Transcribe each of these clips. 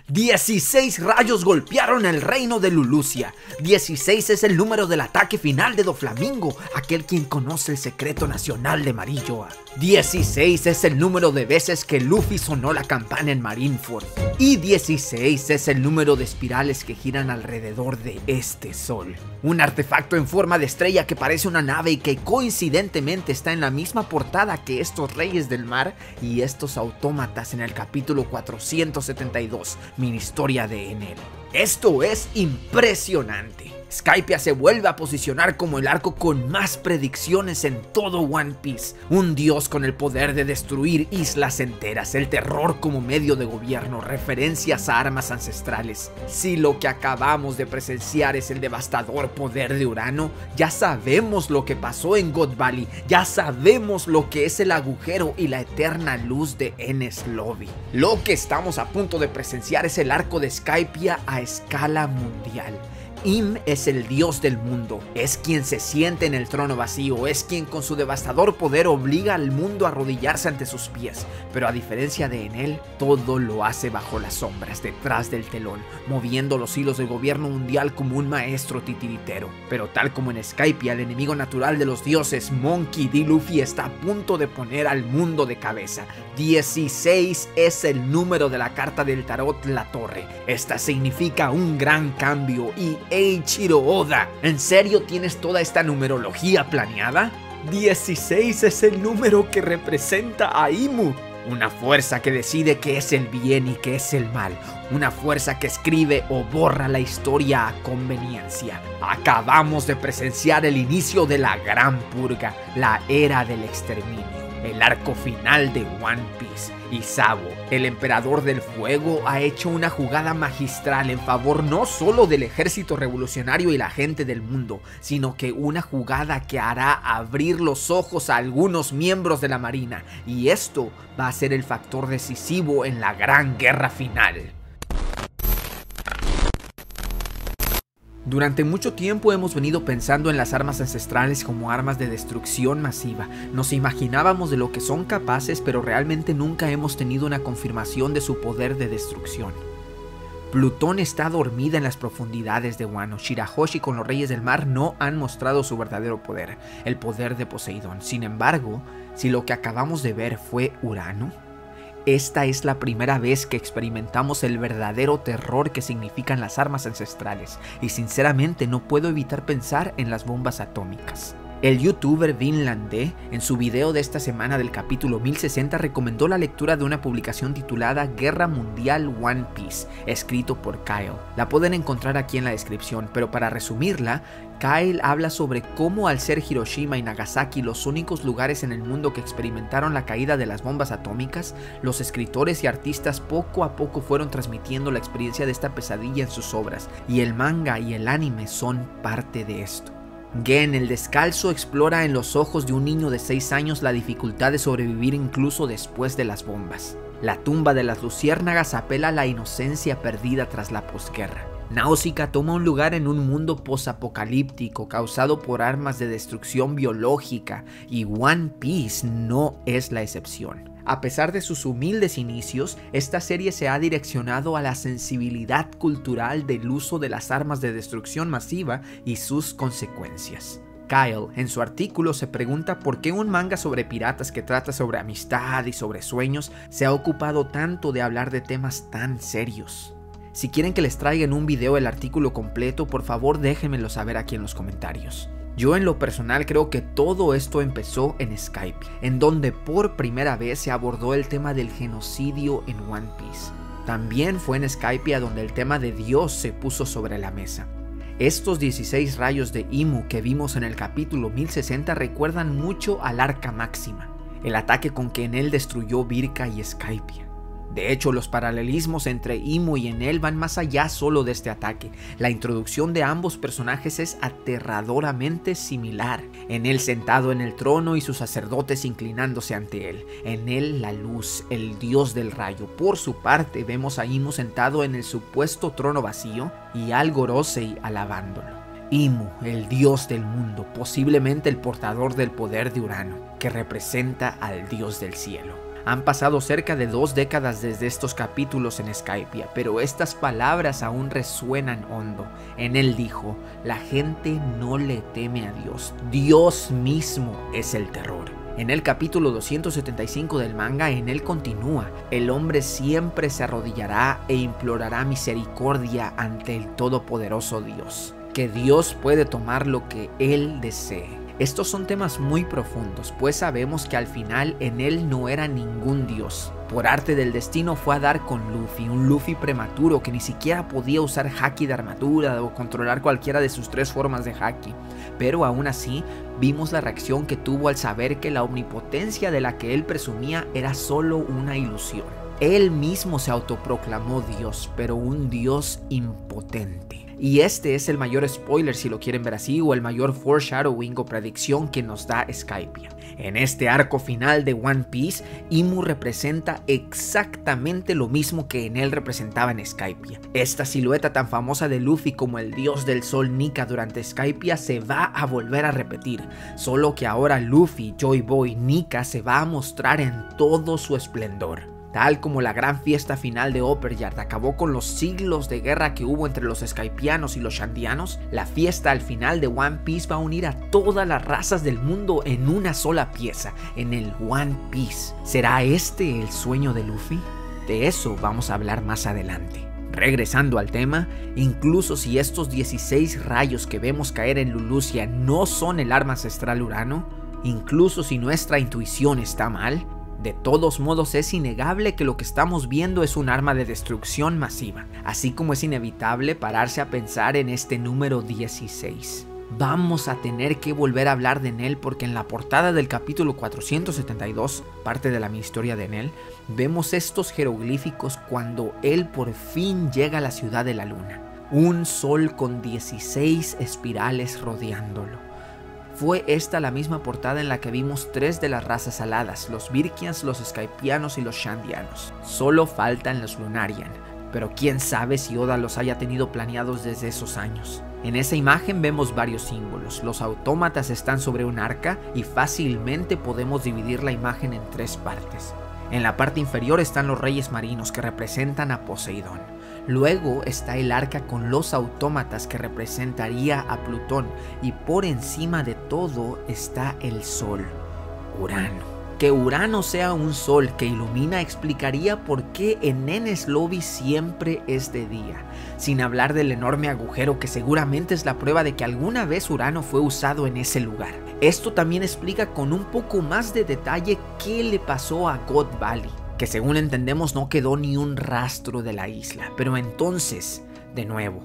16 rayos golpearon el reino de Lulusia. 16 es el número del ataque final de Doflamingo, aquel quien conoce el secreto nacional de Marilloa. 16 es el número de veces que Luffy sonó la campana en Marineford. Y 16 es el número de espirales que giran alrededor de este sol. Un artefacto en forma de estrella que parece una nave y que coincidentemente está en la misma portada que estos reyes del mar y estos autómatas en el capítulo 472, mini historia de Enel. Esto es impresionante. Skypiea se vuelve a posicionar como el arco con más predicciones en todo One Piece, un dios con el poder de destruir islas enteras, el terror como medio de gobierno, referencias a armas ancestrales. Si lo que acabamos de presenciar es el devastador poder de Urano, ya sabemos lo que pasó en God Valley, ya sabemos lo que es el agujero y la eterna luz de Enies Lobby. Lo que estamos a punto de presenciar es el arco de Skypiea a escala mundial. Im es el dios del mundo, es quien se siente en el trono vacío, es quien con su devastador poder obliga al mundo a arrodillarse ante sus pies, pero a diferencia de Enel, todo lo hace bajo las sombras, detrás del telón, moviendo los hilos del gobierno mundial como un maestro titiritero. Pero tal como en Skypiea, el enemigo natural de los dioses, Monkey D. Luffy está a punto de poner al mundo de cabeza. 16 es el número de la carta del tarot La Torre. Esta significa un gran cambio y Eiichiro Oda, ¿en serio tienes toda esta numerología planeada? 16 es el número que representa a Imu, una fuerza que decide qué es el bien y qué es el mal, una fuerza que escribe o borra la historia a conveniencia. Acabamos de presenciar el inicio de la Gran Purga, la era del exterminio, el arco final de One Piece. Y Sabo, el emperador del fuego, ha hecho una jugada magistral en favor no solo del ejército revolucionario y la gente del mundo, sino que una jugada que hará abrir los ojos a algunos miembros de la marina, y esto va a ser el factor decisivo en la gran guerra final. Durante mucho tiempo hemos venido pensando en las armas ancestrales como armas de destrucción masiva. Nos imaginábamos de lo que son capaces, pero realmente nunca hemos tenido una confirmación de su poder de destrucción. Plutón está dormida en las profundidades de Wano. Shirahoshi con los Reyes del Mar no han mostrado su verdadero poder, el poder de Poseidón. Sin embargo, si lo que acabamos de ver fue Urano, esta es la primera vez que experimentamos el verdadero terror que significan las armas ancestrales, y sinceramente no puedo evitar pensar en las bombas atómicas. El youtuber Vinlandé, en su video de esta semana del capítulo 1060, recomendó la lectura de una publicación titulada Guerra Mundial One Piece, escrito por Kyle. La pueden encontrar aquí en la descripción, pero para resumirla, Kyle habla sobre cómo al ser Hiroshima y Nagasaki los únicos lugares en el mundo que experimentaron la caída de las bombas atómicas, los escritores y artistas poco a poco fueron transmitiendo la experiencia de esta pesadilla en sus obras, y el manga y el anime son parte de esto. Gen el Descalzo explora en los ojos de un niño de 6 años la dificultad de sobrevivir incluso después de las bombas. La tumba de las luciérnagas apela a la inocencia perdida tras la posguerra. Náusica toma un lugar en un mundo posapocalíptico causado por armas de destrucción biológica, y One Piece no es la excepción. A pesar de sus humildes inicios, esta serie se ha direccionado a la sensibilidad cultural del uso de las armas de destrucción masiva y sus consecuencias. Kyle, en su artículo, se pregunta por qué un manga sobre piratas que trata sobre amistad y sobre sueños se ha ocupado tanto de hablar de temas tan serios. Si quieren que les traiga en un video el artículo completo, por favor déjenmelo saber aquí en los comentarios. Yo en lo personal creo que todo esto empezó en Skypiea, en donde por primera vez se abordó el tema del genocidio en One Piece. También fue en Skypiea donde el tema de Dios se puso sobre la mesa. Estos 16 rayos de Imu que vimos en el capítulo 1060 recuerdan mucho al Arca Máxima, el ataque con que Enel destruyó Birka y Skypiea. De hecho, los paralelismos entre Imu y Enel van más allá solo de este ataque. La introducción de ambos personajes es aterradoramente similar. Enel sentado en el trono y sus sacerdotes inclinándose ante él. Enel la luz, el dios del rayo. Por su parte, vemos a Imu sentado en el supuesto trono vacío y al Gorosei alabándolo. Imu, el dios del mundo, posiblemente el portador del poder de Urano, que representa al dios del cielo. Han pasado cerca de 2 décadas desde estos capítulos en Skypiea, pero estas palabras aún resuenan hondo. En él dijo: la gente no le teme a Dios, Dios mismo es el terror. En el capítulo 275 del manga, en él continúa: el hombre siempre se arrodillará e implorará misericordia ante el todopoderoso Dios, que Dios puede tomar lo que él desee. Estos son temas muy profundos, pues sabemos que al final en él no era ningún dios. Por arte del destino fue a dar con Luffy, un Luffy prematuro que ni siquiera podía usar haki de armadura o controlar cualquiera de sus 3 formas de haki. Pero aún así, vimos la reacción que tuvo al saber que la omnipotencia de la que él presumía era solo una ilusión. Él mismo se autoproclamó Dios, pero un Dios impotente. Y este es el mayor spoiler, si lo quieren ver así, o el mayor foreshadowing o predicción que nos da Skypiea. En este arco final de One Piece, Imu representa exactamente lo mismo que en él representaba en Skypiea. Esta silueta tan famosa de Luffy como el dios del sol Nika durante Skypiea se va a volver a repetir, solo que ahora Luffy, Joy Boy, Nika se va a mostrar en todo su esplendor. Tal como la gran fiesta final de Upper Yard acabó con los siglos de guerra que hubo entre los Skypianos y los Shandianos, la fiesta al final de One Piece va a unir a todas las razas del mundo en una sola pieza, en el One Piece. ¿Será este el sueño de Luffy? De eso vamos a hablar más adelante. Regresando al tema, incluso si estos 16 rayos que vemos caer en Lulusia no son el arma ancestral Urano, incluso si nuestra intuición está mal, de todos modos es innegable que lo que estamos viendo es un arma de destrucción masiva, así como es inevitable pararse a pensar en este número 16. Vamos a tener que volver a hablar de Enel porque en la portada del capítulo 472, parte de la mini historia de Enel, vemos estos jeroglíficos cuando él por fin llega a la ciudad de la luna. Un sol con 16 espirales rodeándolo. Fue esta la misma portada en la que vimos 3 de las razas aladas, los Virkians, los Skypianos y los Shandianos. Solo faltan los Lunarian, pero quién sabe si Oda los haya tenido planeados desde esos años. En esa imagen vemos varios símbolos. Los autómatas están sobre un arca y fácilmente podemos dividir la imagen en 3 partes. En la parte inferior están los reyes marinos que representan a Poseidón. Luego está el arca con los autómatas que representaría a Plutón y por encima de todo está el sol, Urano. Que Urano sea un sol que ilumina explicaría por qué en Enies Lobby siempre es de día, sin hablar del enorme agujero que seguramente es la prueba de que alguna vez Urano fue usado en ese lugar. Esto también explica con un poco más de detalle qué le pasó a God Valley, que según entendemos no quedó ni un rastro de la isla. Pero entonces, de nuevo,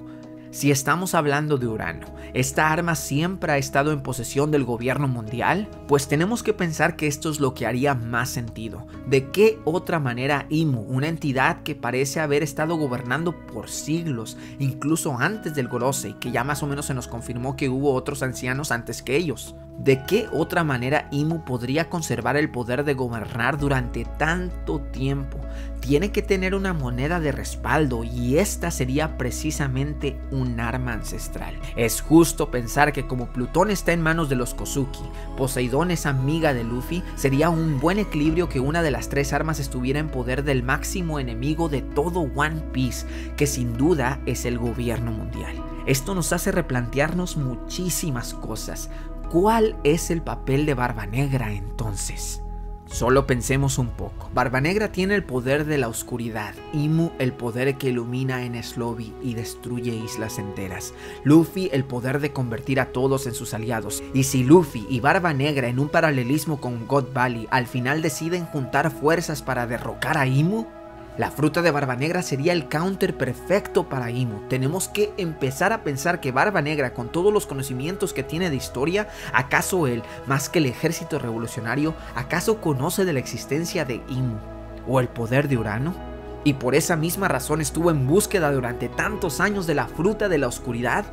si estamos hablando de Urano, ¿esta arma siempre ha estado en posesión del gobierno mundial? Pues tenemos que pensar que esto es lo que haría más sentido. ¿De qué otra manera Imu, una entidad que parece haber estado gobernando por siglos, incluso antes del Gorosei, que ya más o menos se nos confirmó que hubo otros ancianos antes que ellos? ¿De qué otra manera Imu podría conservar el poder de gobernar durante tanto tiempo? Tiene que tener una moneda de respaldo y esta sería precisamente un arma ancestral. Es justo pensar que como Plutón está en manos de los Kozuki, Poseidón es amiga de Luffy, sería un buen equilibrio que una de las 3 armas estuviera en poder del máximo enemigo de todo One Piece, que sin duda es el gobierno mundial. Esto nos hace replantearnos muchísimas cosas. ¿Cuál es el papel de Barba Negra entonces? Solo pensemos un poco. Barba Negra tiene el poder de la oscuridad, Imu el poder que ilumina Enies Lobby y destruye islas enteras, Luffy el poder de convertir a todos en sus aliados. Y si Luffy y Barba Negra en un paralelismo con God Valley al final deciden juntar fuerzas para derrocar a Imu, la fruta de Barba Negra sería el counter perfecto para Imu. Tenemos que empezar a pensar que Barba Negra, con todos los conocimientos que tiene de historia, ¿acaso él, más que el ejército revolucionario, acaso conoce de la existencia de Imu o el poder de Urano? Y por esa misma razón estuvo en búsqueda durante tantos años de la fruta de la oscuridad.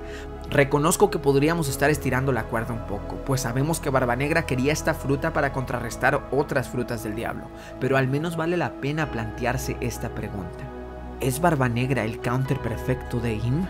Reconozco que podríamos estar estirando la cuerda un poco, pues sabemos que Barba Negra quería esta fruta para contrarrestar otras frutas del diablo, pero al menos vale la pena plantearse esta pregunta. ¿Es Barba Negra el counter perfecto de Im?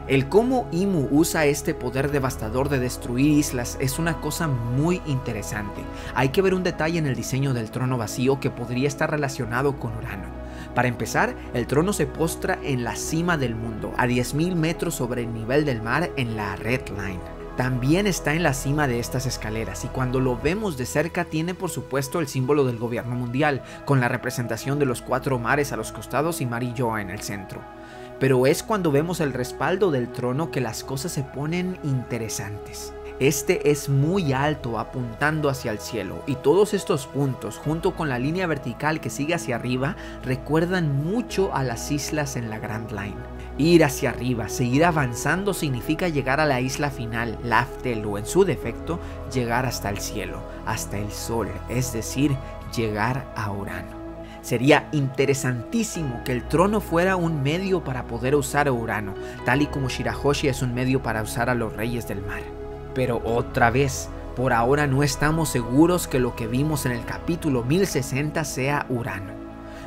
El cómo Imu usa este poder devastador de destruir islas es una cosa muy interesante. Hay que ver un detalle en el diseño del trono vacío que podría estar relacionado con Urano. Para empezar, el trono se postra en la cima del mundo, a 10.000 metros sobre el nivel del mar en la Red Line. También está en la cima de estas escaleras y cuando lo vemos de cerca tiene por supuesto el símbolo del gobierno mundial, con la representación de los 4 mares a los costados y Mary Joa en el centro. Pero es cuando vemos el respaldo del trono que las cosas se ponen interesantes. Este es muy alto apuntando hacia el cielo y todos estos puntos junto con la línea vertical que sigue hacia arriba recuerdan mucho a las islas en la Grand Line. Ir hacia arriba, seguir avanzando significa llegar a la isla final, Laftel, o en su defecto, llegar hasta el cielo, hasta el sol, es decir, llegar a Urano. Sería interesantísimo que el trono fuera un medio para poder usar a Urano, tal y como Shirahoshi es un medio para usar a los reyes del mar. Pero otra vez, por ahora no estamos seguros que lo que vimos en el capítulo 1060 sea Urano.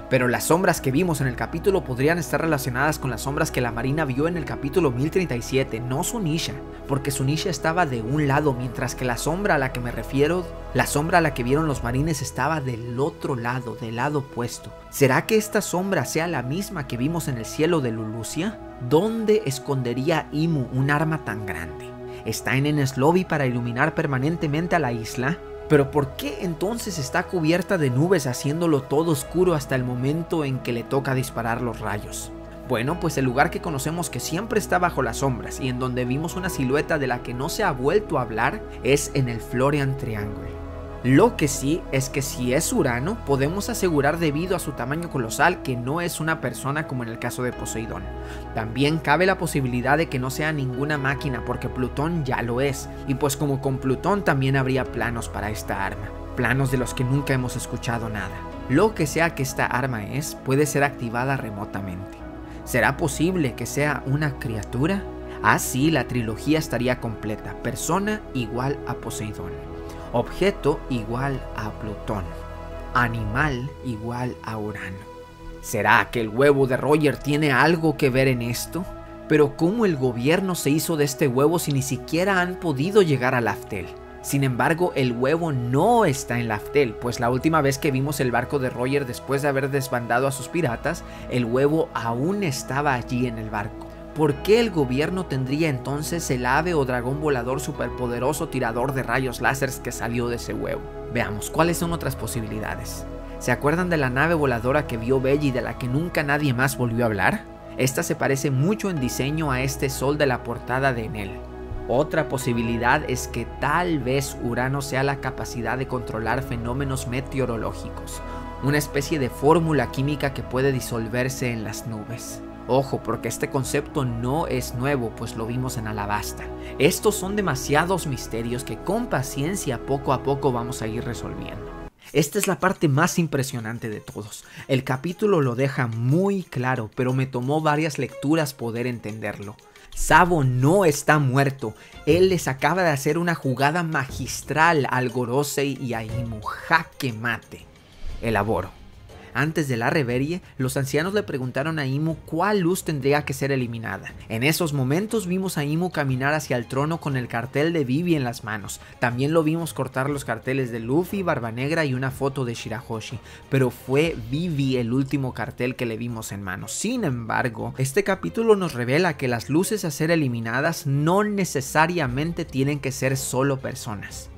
Pero las sombras que vimos en el capítulo podrían estar relacionadas con las sombras que la marina vio en el capítulo 1037, no Zunisha, porque Zunisha estaba de un lado, mientras que la sombra a la que me refiero, la sombra a la que vieron los marines estaba del otro lado, del lado opuesto. ¿Será que esta sombra sea la misma que vimos en el cielo de Lulusia? ¿Dónde escondería Imu un arma tan grande? ¿Está en Enies Lobby para iluminar permanentemente a la isla? Pero ¿por qué entonces está cubierta de nubes haciéndolo todo oscuro hasta el momento en que le toca disparar los rayos? Bueno, pues el lugar que conocemos que siempre está bajo las sombras y en donde vimos una silueta de la que no se ha vuelto a hablar es en el Florian Triangle. Lo que sí es que si es Urano, podemos asegurar debido a su tamaño colosal que no es una persona como en el caso de Poseidón. También cabe la posibilidad de que no sea ninguna máquina porque Plutón ya lo es, y pues como con Plutón también habría planos para esta arma, planos de los que nunca hemos escuchado nada. Lo que sea que esta arma es, puede ser activada remotamente. ¿Será posible que sea una criatura? Así la trilogía estaría completa, persona igual a Poseidón. Objeto igual a Plutón. Animal igual a Urano. ¿Será que el huevo de Roger tiene algo que ver en esto? Pero ¿cómo el gobierno se hizo de este huevo si ni siquiera han podido llegar a Laftel? Sin embargo, el huevo no está en Laftel, pues la última vez que vimos el barco de Roger después de haber desbandado a sus piratas, el huevo aún estaba allí en el barco. ¿Por qué el gobierno tendría entonces el ave o dragón volador superpoderoso tirador de rayos láseres que salió de ese huevo? Veamos, ¿cuáles son otras posibilidades? ¿Se acuerdan de la nave voladora que vio Belli y de la que nunca nadie más volvió a hablar? Esta se parece mucho en diseño a este sol de la portada de Enel. Otra posibilidad es que tal vez Urano sea la capacidad de controlar fenómenos meteorológicos, una especie de fórmula química que puede disolverse en las nubes. Ojo, porque este concepto no es nuevo, pues lo vimos en Alabasta. Estos son demasiados misterios que con paciencia poco a poco vamos a ir resolviendo. Esta es la parte más impresionante de todos. El capítulo lo deja muy claro, pero me tomó varias lecturas poder entenderlo. Sabo no está muerto. Él les acaba de hacer una jugada magistral al Gorosei y a Imu. Jaque mate. Elaboro. Antes de la reverie, los ancianos le preguntaron a Imu cuál luz tendría que ser eliminada. En esos momentos vimos a Imu caminar hacia el trono con el cartel de Vivi en las manos. También lo vimos cortar los carteles de Luffy, Barba Negra y una foto de Shirahoshi. Pero fue Vivi el último cartel que le vimos en manos. Sin embargo, este capítulo nos revela que las luces a ser eliminadas no necesariamente tienen que ser solo personas.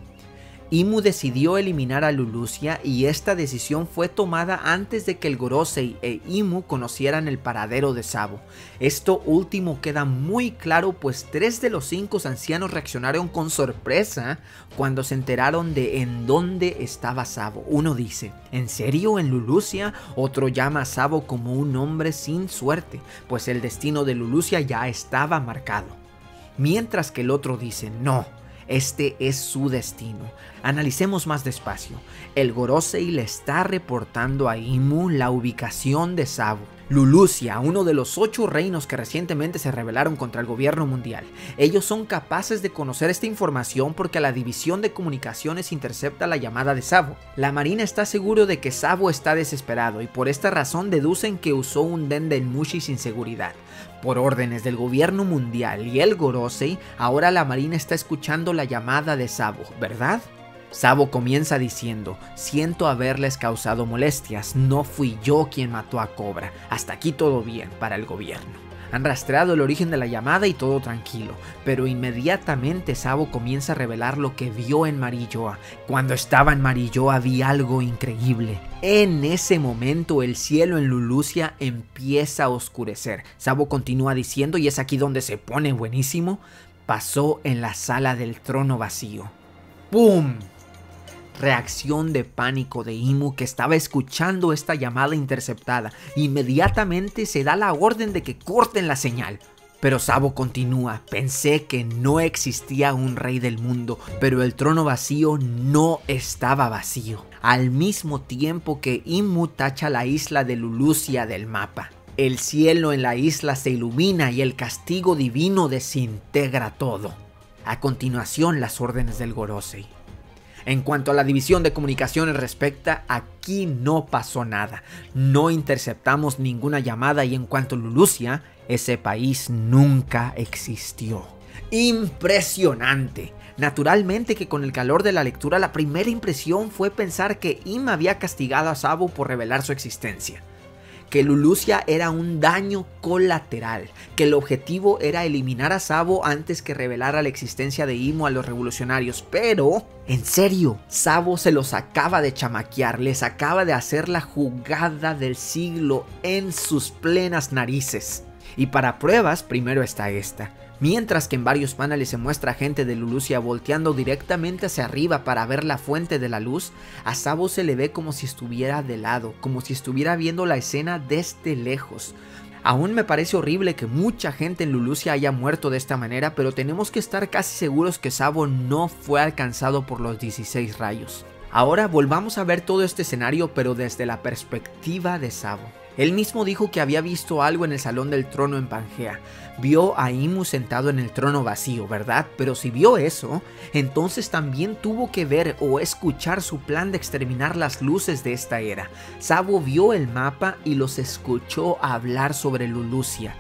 Imu decidió eliminar a Lulusia y esta decisión fue tomada antes de que el Gorosei e Imu conocieran el paradero de Sabo. Esto último queda muy claro, pues 3 de los 5 ancianos reaccionaron con sorpresa cuando se enteraron de en dónde estaba Sabo. Uno dice, ¿en serio en Lulusia? Otro llama a Sabo como un hombre sin suerte, pues el destino de Lulusia ya estaba marcado. Mientras que el otro dice, no. Este es su destino. Analicemos más despacio. El Gorosei le está reportando a Imu la ubicación de Sabo. Lulusia, uno de los 8 reinos que recientemente se rebelaron contra el gobierno mundial. Ellos son capaces de conocer esta información porque la división de comunicaciones intercepta la llamada de Sabo. La marina está seguro de que Sabo está desesperado y por esta razón deducen que usó un Dendenmushi sin seguridad. Por órdenes del gobierno mundial y el Gorosei, ahora la marina está escuchando la llamada de Sabo, ¿verdad? Sabo comienza diciendo: siento haberles causado molestias, no fui yo quien mató a Cobra, hasta aquí todo bien para el gobierno. Han rastreado el origen de la llamada y todo tranquilo, pero inmediatamente Sabo comienza a revelar lo que vio en Marilloa. Cuando estaba en Marilloa vi algo increíble. En ese momento el cielo en Lulusia empieza a oscurecer. Sabo continúa diciendo, y es aquí donde se pone buenísimo: pasó en la sala del trono vacío. ¡Pum! Reacción de pánico de Imu, que estaba escuchando esta llamada interceptada. Inmediatamente se da la orden de que corten la señal. Pero Sabo continúa: pensé que no existía un rey del mundo, pero el trono vacío no estaba vacío. Al mismo tiempo que Imu tacha la isla de Lulusia del mapa, el cielo en la isla se ilumina y el castigo divino desintegra todo. A continuación, las órdenes del Gorosei. En cuanto a la división de comunicaciones respecta, aquí no pasó nada. No interceptamos ninguna llamada y en cuanto a Lulusia, ese país nunca existió. ¡Impresionante! Naturalmente que con el calor de la lectura la primera impresión fue pensar que Im había castigado a Sabo por revelar su existencia. Que Lulusia era un daño colateral, que el objetivo era eliminar a Sabo antes que revelara la existencia de Imu a los revolucionarios, pero, en serio, Sabo se los acaba de chamaquear, les acaba de hacer la jugada del siglo en sus plenas narices. Y para pruebas, primero está esta. Mientras que en varios paneles se muestra gente de Lulusia volteando directamente hacia arriba para ver la fuente de la luz, a Sabo se le ve como si estuviera de lado, como si estuviera viendo la escena desde lejos. Aún me parece horrible que mucha gente en Lulusia haya muerto de esta manera, pero tenemos que estar casi seguros que Sabo no fue alcanzado por los 16 rayos. Ahora volvamos a ver todo este escenario, pero desde la perspectiva de Sabo. Él mismo dijo que había visto algo en el Salón del Trono en Pangea. Vio a Imu sentado en el trono vacío, ¿verdad? Pero si vio eso, entonces también tuvo que ver o escuchar su plan de exterminar las luces de esta era. Sabo vio el mapa y los escuchó hablar sobre Lulusia.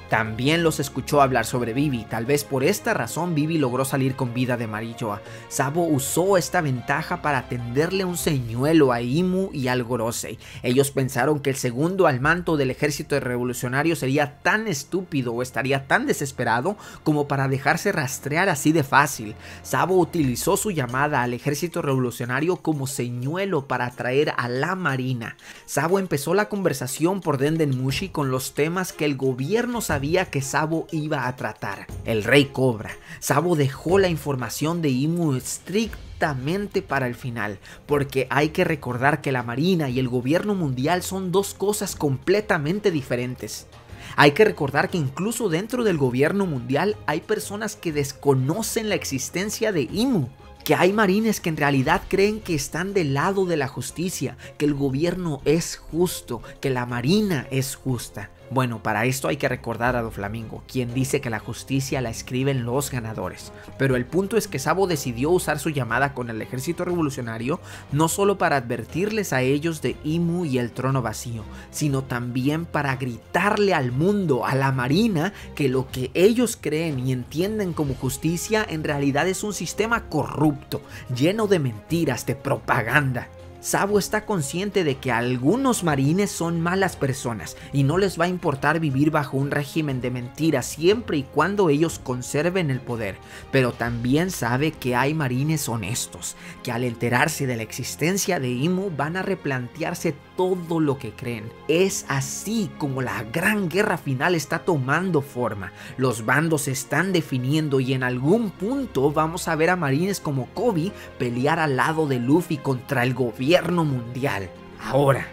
También los escuchó hablar sobre Vivi. Tal vez por esta razón Vivi logró salir con vida de Marilloa. Sabo usó esta ventaja para tenderle un señuelo a Imu y al Gorosei. Ellos pensaron que el segundo al manto del ejército revolucionario sería tan estúpido o estaría tan desesperado como para dejarse rastrear así de fácil. Sabo utilizó su llamada al ejército revolucionario como señuelo para atraer a la marina. Sabo empezó la conversación por Dendenmushi con los temas que el gobierno sabía que Sabo iba a tratar. El rey Cobra. Sabo dejó la información de Imu estrictamente para el final, porque hay que recordar que la marina y el gobierno mundial son dos cosas completamente diferentes. Hay que recordar que incluso dentro del gobierno mundial hay personas que desconocen la existencia de Imu. Que hay marines que en realidad creen que están del lado de la justicia, que el gobierno es justo, que la marina es justa. Bueno, para esto hay que recordar a Doflamingo, quien dice que la justicia la escriben los ganadores. Pero el punto es que Sabo decidió usar su llamada con el ejército revolucionario no solo para advertirles a ellos de Imu y el trono vacío, sino también para gritarle al mundo, a la marina, que lo que ellos creen y entienden como justicia en realidad es un sistema corrupto, lleno de mentiras, de propaganda. Sabo está consciente de que algunos marines son malas personas y no les va a importar vivir bajo un régimen de mentiras siempre y cuando ellos conserven el poder, pero también sabe que hay marines honestos, que al enterarse de la existencia de Imu van a replantearse todo lo que creen. Es así como la gran guerra final está tomando forma. Los bandos se están definiendo y en algún punto vamos a ver a marines como Koby pelear al lado de Luffy contra el gobierno mundial. Ahora,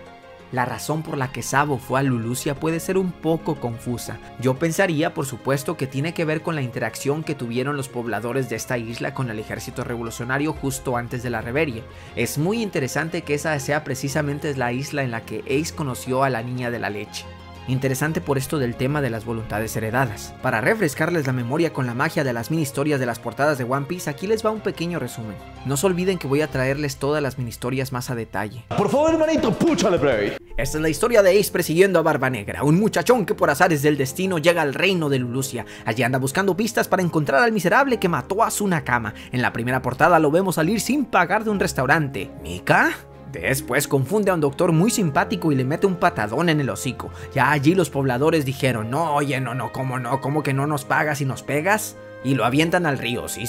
la razón por la que Sabo fue a Lulusia puede ser un poco confusa. Yo pensaría, por supuesto, que tiene que ver con la interacción que tuvieron los pobladores de esta isla con el ejército revolucionario justo antes de la Reverie. Es muy interesante que esa sea precisamente la isla en la que Ace conoció a la niña de la leche. Interesante por esto del tema de las voluntades heredadas. Para refrescarles la memoria con la magia de las mini historias de las portadas de One Piece, aquí les va un pequeño resumen. No se olviden que voy a traerles todas las mini historias más a detalle. Por favor, hermanito, púchale play. Esta es la historia de Ace persiguiendo a Barba Negra, un muchachón que por azares del destino llega al reino de Lulusia. Allí anda buscando pistas para encontrar al miserable que mató a su Nakama. En la primera portada lo vemos salir sin pagar de un restaurante. ¿Mika? Después confunde a un doctor muy simpático y le mete un patadón en el hocico. Ya allí los pobladores dijeron, no, oye, no, ¿cómo que no nos pagas y nos pegas? Y lo avientan al río, sí.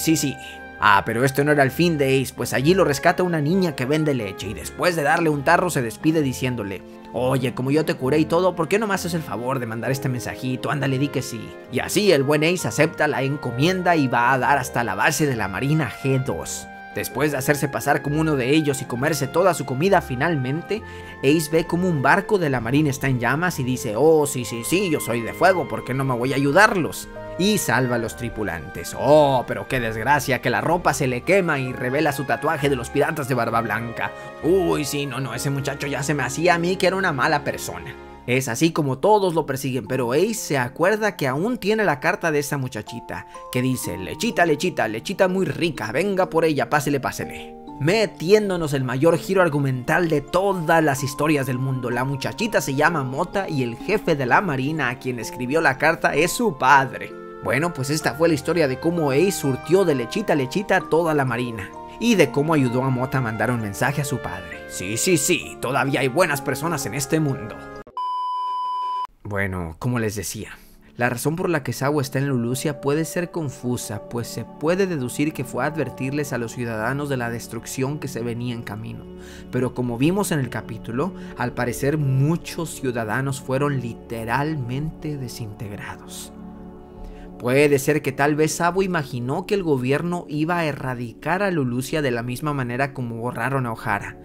Ah, pero esto no era el fin de Ace, pues allí lo rescata una niña que vende leche y después de darle un tarro se despide diciéndole, oye, como yo te curé y todo, ¿por qué no me haces el favor de mandar este mensajito? Ándale, di que sí. Y así el buen Ace acepta la encomienda y va a dar hasta la base de la Marina G2. Después de hacerse pasar como uno de ellos y comerse toda su comida finalmente, Ace ve como un barco de la marina está en llamas y dice, oh, sí, yo soy de fuego, ¿por qué no me voy a ayudarlos? Y salva a los tripulantes. Oh, pero qué desgracia, que la ropa se le quema y revela su tatuaje de los piratas de Barba Blanca. Uy, sí, no, ese muchacho ya se me hacía a mí que era una mala persona. Es así como todos lo persiguen, pero Ace se acuerda que aún tiene la carta de esa muchachita, que dice, lechita muy rica, venga por ella, pásele. Metiéndonos el mayor giro argumental de todas las historias del mundo. La muchachita se llama Mota y el jefe de la marina a quien escribió la carta es su padre. Bueno, pues esta fue la historia de cómo Ace surtió de lechita toda la marina. Y de cómo ayudó a Mota a mandar un mensaje a su padre. Sí, todavía hay buenas personas en este mundo. Bueno, como les decía, la razón por la que Sabo está en Lulusia puede ser confusa, pues se puede deducir que fue a advertirles a los ciudadanos de la destrucción que se venía en camino. Pero como vimos en el capítulo, al parecer muchos ciudadanos fueron literalmente desintegrados. Puede ser que tal vez Sabo imaginó que el gobierno iba a erradicar a Lulusia de la misma manera como borraron a Ohara,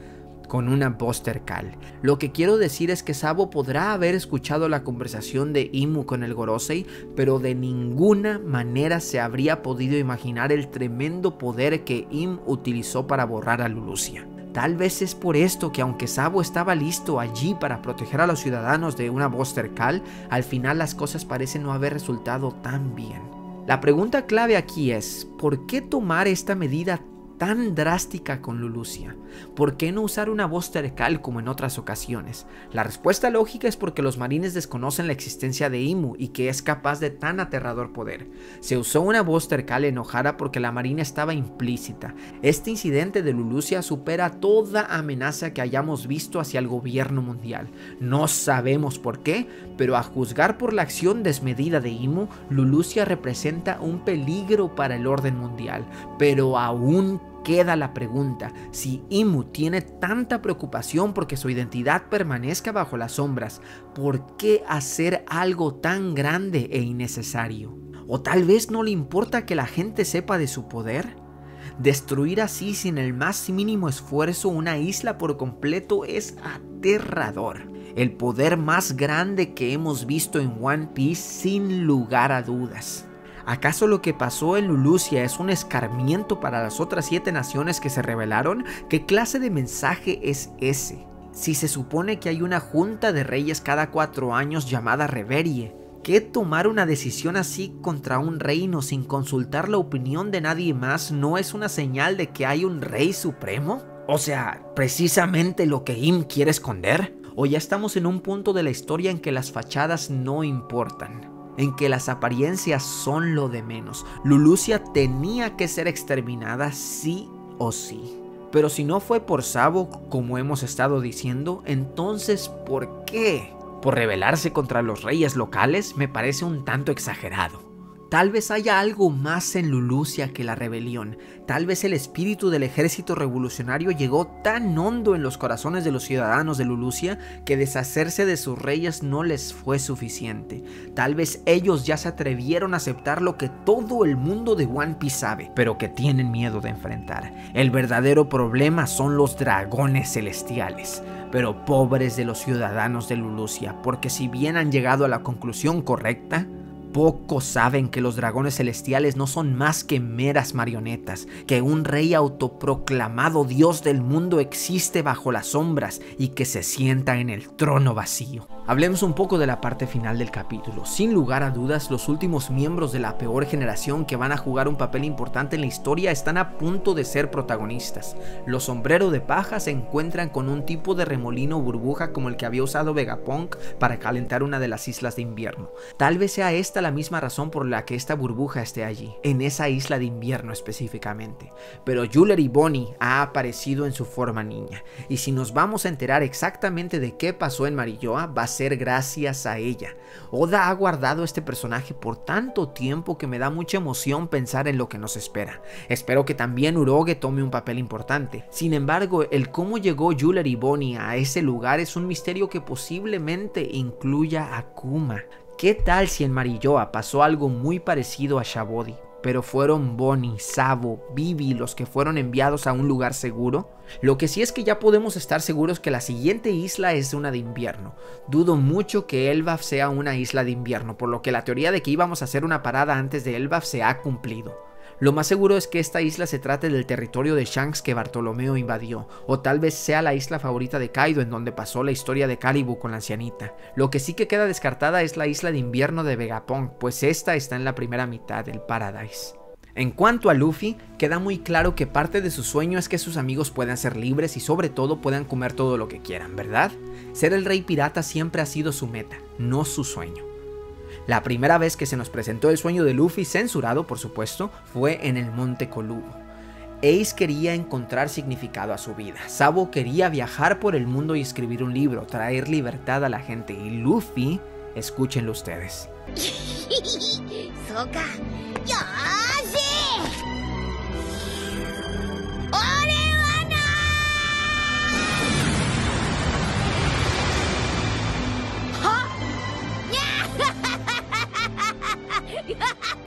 con una Buster Call. Lo que quiero decir es que Sabo podrá haber escuchado la conversación de Imu con el Gorosei, pero de ninguna manera se habría podido imaginar el tremendo poder que Im utilizó para borrar a Lulusia. Tal vez es por esto que aunque Sabo estaba listo allí para proteger a los ciudadanos de una Buster Call, al final las cosas parecen no haber resultado tan bien. La pregunta clave aquí es, ¿por qué tomar esta medida tan drástica con Lulusia? ¿Por qué no usar una Buster Call como en otras ocasiones? La respuesta lógica es porque los marines desconocen la existencia de Imu y que es capaz de tan aterrador poder. Se usó una Buster Call en Ohara porque la marina estaba implícita. Este incidente de Lulusia supera toda amenaza que hayamos visto hacia el gobierno mundial. No sabemos por qué, pero a juzgar por la acción desmedida de Imu, Lulusia representa un peligro para el orden mundial, pero aún queda la pregunta, si Imu tiene tanta preocupación porque su identidad permanezca bajo las sombras, ¿por qué hacer algo tan grande e innecesario? ¿O tal vez no le importa que la gente sepa de su poder? Destruir así sin el más mínimo esfuerzo una isla por completo es aterrador. El poder más grande que hemos visto en One Piece sin lugar a dudas. ¿Acaso lo que pasó en Lulusia es un escarmiento para las otras 7 naciones que se rebelaron? ¿Qué clase de mensaje es ese? Si se supone que hay una junta de reyes cada 4 años llamada Reverie, ¿qué tomar una decisión así contra un reino sin consultar la opinión de nadie más no es una señal de que hay un rey supremo? O sea, ¿precisamente lo que Im quiere esconder? ¿O ya estamos en un punto de la historia en que las fachadas no importan? En que las apariencias son lo de menos. Lulusia tenía que ser exterminada sí o sí. Pero si no fue por Sabo, como hemos estado diciendo, entonces ¿por qué? ¿Por rebelarse contra los reyes locales? Me parece un tanto exagerado. Tal vez haya algo más en Lulusia que la rebelión. Tal vez el espíritu del ejército revolucionario llegó tan hondo en los corazones de los ciudadanos de Lulusia que deshacerse de sus reyes no les fue suficiente. Tal vez ellos ya se atrevieron a aceptar lo que todo el mundo de One Piece sabe, pero que tienen miedo de enfrentar. El verdadero problema son los dragones celestiales. Pero pobres de los ciudadanos de Lulusia, porque si bien han llegado a la conclusión correcta, pocos saben que los dragones celestiales no son más que meras marionetas, que un rey autoproclamado dios del mundo existe bajo las sombras y que se sienta en el trono vacío. Hablemos un poco de la parte final del capítulo. Sin lugar a dudas, los últimos miembros de la peor generación que van a jugar un papel importante en la historia están a punto de ser protagonistas. Los sombreros de paja se encuentran con un tipo de remolino burbuja como el que había usado Vegapunk para calentar una de las islas de invierno. Tal vez sea esta la misma razón por la que esta burbuja esté allí, en esa isla de invierno específicamente. Pero Jewelry Bonnie ha aparecido en su forma niña, y si nos vamos a enterar exactamente de qué pasó en Marilloa, va a ser gracias a ella. Oda ha guardado este personaje por tanto tiempo que me da mucha emoción pensar en lo que nos espera. Espero que también Uroge tome un papel importante. Sin embargo, el cómo llegó Jewelry Bonnie a ese lugar es un misterio que posiblemente incluya a Kuma. ¿Qué tal si en Marilloa pasó algo muy parecido a Shabody, pero fueron Bonnie, Sabo, Vivi los que fueron enviados a un lugar seguro? Lo que sí es que ya podemos estar seguros que la siguiente isla es una de invierno. Dudo mucho que Elbaf sea una isla de invierno, por lo que la teoría de que íbamos a hacer una parada antes de Elbaf se ha cumplido. Lo más seguro es que esta isla se trate del territorio de Shanks que Bartolomeo invadió, o tal vez sea la isla favorita de Kaido en donde pasó la historia de Caribou con la ancianita. Lo que sí que queda descartada es la isla de invierno de Vegapunk, pues esta está en la primera mitad del Paradise. En cuanto a Luffy, queda muy claro que parte de su sueño es que sus amigos puedan ser libres y sobre todo puedan comer todo lo que quieran, ¿verdad? Ser el rey pirata siempre ha sido su meta, no su sueño. La primera vez que se nos presentó el sueño de Luffy, censurado por supuesto, fue en el Monte Kolubo. Ace quería encontrar significado a su vida, Sabo quería viajar por el mundo y escribir un libro, traer libertad a la gente, y Luffy, escúchenlo ustedes.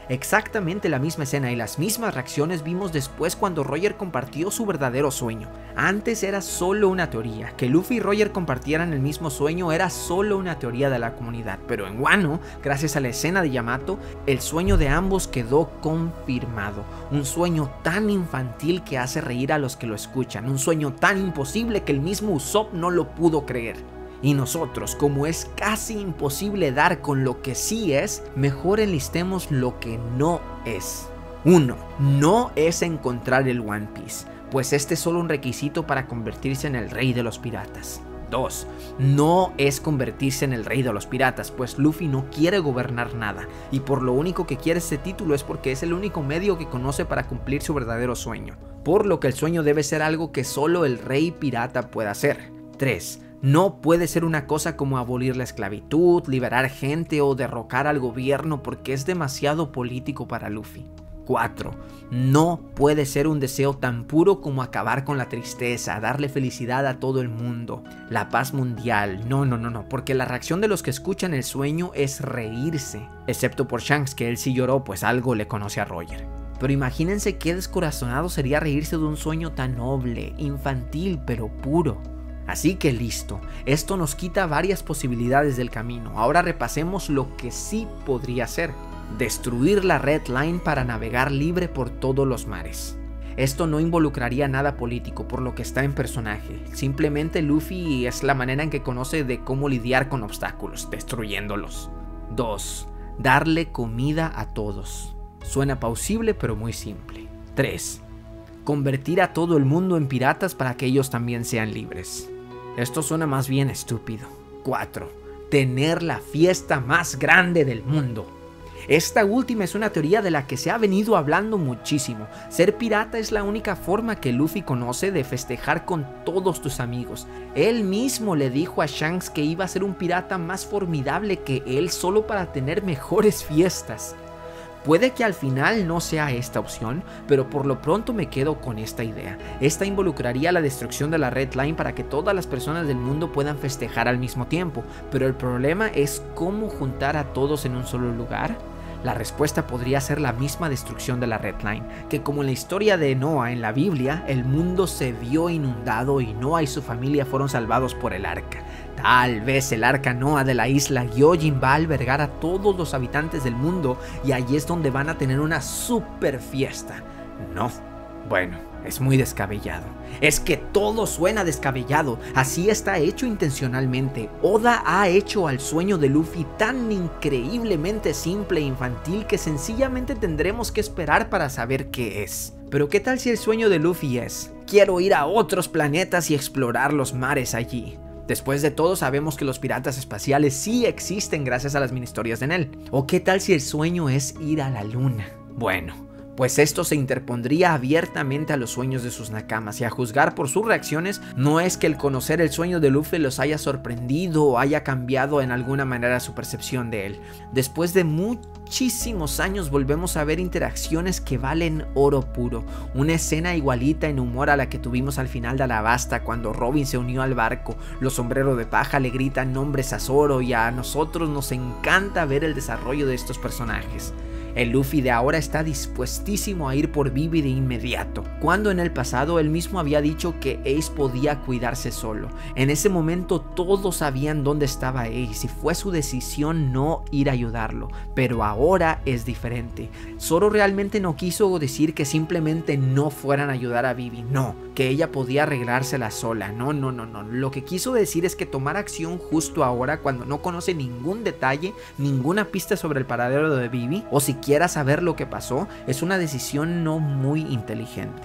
Exactamente la misma escena y las mismas reacciones vimos después cuando Roger compartió su verdadero sueño. Antes era solo una teoría, que Luffy y Roger compartieran el mismo sueño era solo una teoría de la comunidad, pero en Wano, gracias a la escena de Yamato, el sueño de ambos quedó confirmado. Un sueño tan infantil que hace reír a los que lo escuchan, un sueño tan imposible que el mismo Usopp no lo pudo creer. Y nosotros, como es casi imposible dar con lo que sí es, mejor enlistemos lo que no es. 1. No es encontrar el One Piece, pues este es solo un requisito para convertirse en el rey de los piratas. 2. No es convertirse en el rey de los piratas, pues Luffy no quiere gobernar nada, y por lo único que quiere este título es porque es el único medio que conoce para cumplir su verdadero sueño, por lo que el sueño debe ser algo que solo el rey pirata puede hacer. 3. No puede ser una cosa como abolir la esclavitud, liberar gente o derrocar al gobierno porque es demasiado político para Luffy. 4. No puede ser un deseo tan puro como acabar con la tristeza, darle felicidad a todo el mundo, la paz mundial. No, porque la reacción de los que escuchan el sueño es reírse, excepto por Shanks, que él sí lloró, pues algo le conoce a Roger. Pero imagínense qué descorazonado sería reírse de un sueño tan noble, infantil, pero puro. Así que listo, esto nos quita varias posibilidades del camino. Ahora repasemos lo que sí podría ser: destruir la Red Line para navegar libre por todos los mares. Esto no involucraría nada político, por lo que está en personaje. Simplemente Luffy es la manera en que conoce de cómo lidiar con obstáculos, destruyéndolos. 2. Darle comida a todos. Suena plausible pero muy simple. 3. Convertir a todo el mundo en piratas para que ellos también sean libres. Esto suena más bien estúpido. 4. Tener la fiesta más grande del mundo. Esta última es una teoría de la que se ha venido hablando muchísimo. Ser pirata es la única forma que Luffy conoce de festejar con todos tus amigos. Él mismo le dijo a Shanks que iba a ser un pirata más formidable que él solo para tener mejores fiestas. Puede que al final no sea esta opción, pero por lo pronto me quedo con esta idea. Esta involucraría la destrucción de la Red Line para que todas las personas del mundo puedan festejar al mismo tiempo, pero el problema es cómo juntar a todos en un solo lugar. La respuesta podría ser la misma destrucción de la Red Line, que como en la historia de Noah en la Biblia, el mundo se vio inundado y Noah y su familia fueron salvados por el arca. Tal vez el arca Noah de la isla Gyojin va a albergar a todos los habitantes del mundo y allí es donde van a tener una super fiesta. No, bueno, es muy descabellado. Es que todo suena descabellado, así está hecho intencionalmente. Oda ha hecho al sueño de Luffy tan increíblemente simple e infantil que sencillamente tendremos que esperar para saber qué es. Pero ¿qué tal si el sueño de Luffy es: quiero ir a otros planetas y explorar los mares allí? Después de todo, sabemos que los piratas espaciales sí existen gracias a las mini historias de Enel. ¿O qué tal si el sueño es ir a la luna? Bueno, pues esto se interpondría abiertamente a los sueños de sus nakamas, y a juzgar por sus reacciones, no es que el conocer el sueño de Luffy los haya sorprendido o haya cambiado en alguna manera su percepción de él. Después de muchísimos años volvemos a ver interacciones que valen oro puro. Una escena igualita en humor a la que tuvimos al final de Alabasta, cuando Robin se unió al barco. Los sombreros de paja le gritan nombres a Zoro, y a nosotros nos encanta ver el desarrollo de estos personajes. El Luffy de ahora está dispuestísimo a ir por Vivi de inmediato, cuando en el pasado él mismo había dicho que Ace podía cuidarse solo. En ese momento todos sabían dónde estaba Ace y fue su decisión no ir a ayudarlo, pero ahora es diferente. Zoro realmente no quiso decir que simplemente no fueran a ayudar a Vivi, no, que ella podía arreglársela sola, no. Lo que quiso decir es que tomar acción justo ahora, cuando no conoce ningún detalle, ninguna pista sobre el paradero de Vivi, o si quiera saber lo que pasó, es una decisión no muy inteligente.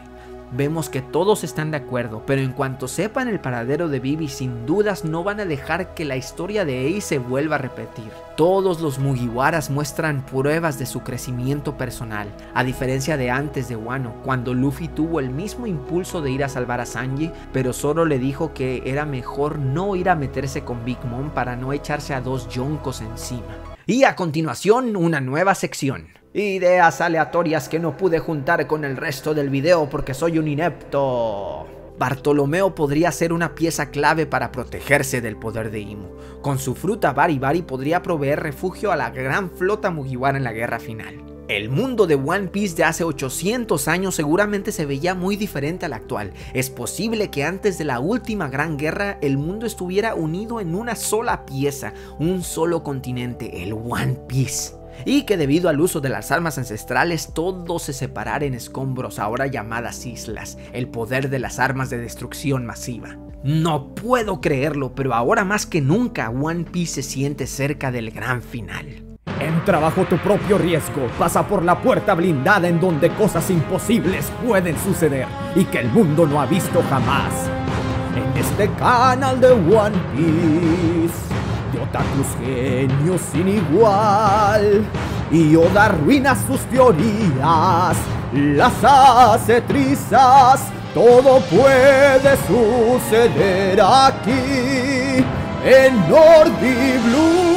Vemos que todos están de acuerdo, pero en cuanto sepan el paradero de Vivi, sin dudas no van a dejar que la historia de Ace se vuelva a repetir. Todos los Mugiwaras muestran pruebas de su crecimiento personal, a diferencia de antes de Wano, cuando Luffy tuvo el mismo impulso de ir a salvar a Sanji, pero Zoro le dijo que era mejor no ir a meterse con Big Mom para no echarse a dos yonkos encima. Y a continuación, una nueva sección: ideas aleatorias que no pude juntar con el resto del video porque soy un inepto. Bartolomeo podría ser una pieza clave para protegerse del poder de Imu. Con su fruta Bari Bari podría proveer refugio a la gran flota Mugiwara en la guerra final. El mundo de One Piece de hace 800 años seguramente se veía muy diferente al actual. Es posible que antes de la última gran guerra el mundo estuviera unido en una sola pieza, un solo continente, el One Piece. Y que debido al uso de las armas ancestrales todo se separara en escombros ahora llamadas islas, el poder de las armas de destrucción masiva. No puedo creerlo, pero ahora más que nunca One Piece se siente cerca del gran final. Entra bajo tu propio riesgo, pasa por la puerta blindada en donde cosas imposibles pueden suceder y que el mundo no ha visto jamás. En este canal de One Piece, de otakus genios sin igual, y Oda arruina sus teorías, las hace trizas, todo puede suceder aquí en Nordy Blue.